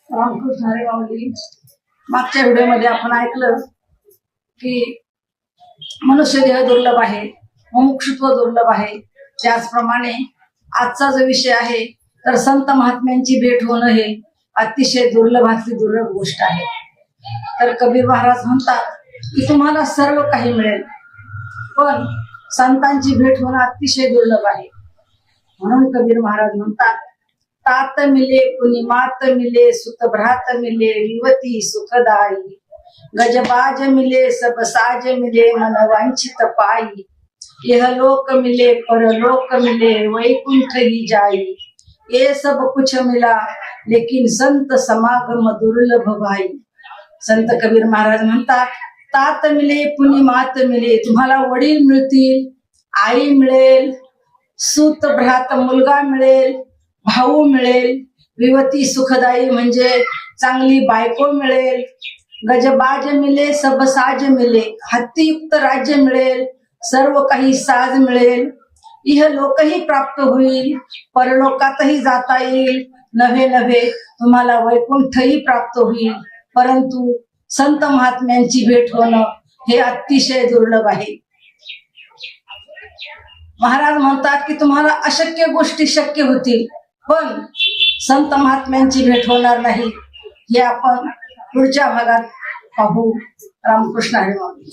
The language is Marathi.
रामकृष्ण हरी माऊली. मागच्या व्हिडिओमध्ये आपण ऐकलं की मनुष्य देह दुर्लभ आहे, मुमुक्षुत्व दुर्लभ आहे. त्याचप्रमाणे आजचा जो विषय आहे तर संत महात्म्यांची भेट होणं हे अतिशय दुर्लभातली दुर्लभ गोष्ट आहे. तर कबीर महाराज म्हणतात की तुम्हाला सर्व काही मिळेल, पण संतांची भेट होणं अतिशय दुर्लभ आहे. म्हणून कबीर महाराज म्हणतात, तात मिले कुणी मात मिले, सुत भ्रात मिले, युवती सुखदाई, गजबाज मिले सब साज मिले, मन वांछित पाई, यह लोक मिले परलोक मिले, वैकुंठ ही जाई, ये सब कुछ मिला लेकिन संत समागम दुर्लभ भाई. संत कबीर महाराज म्हणतात, तात मिले पुनी मात मिले, तुम्हाला वडील मिळतील, आई मिळेल, सूत भ्रात मुलगा मिळेल, भाऊ मिळेल, विवती सुखदाई म्हणजे चांगली बायको मिळेल, गजबाज मिले सब साज मिले, हत्तीयुक्त राज्य मिळेल, सर्व काही साज मिळेल, इह लोकही प्राप्त होईल, परलोकातही जाता येईल, नव्हे नव्हे तुम्हाला वैकुंठही प्राप्त होईल. परंतु संत महात्म्यांची भेट होणं हे अतिशय दुर्लभ आहे. महाराज म्हणतात की तुम्हाला अशक्य गोष्टी शक्य होतील, पण संत महात्म्यांची भेट होणार नाही. हे आपण पुढच्या भागात पाहू. रामकृष्ण हरी माऊली.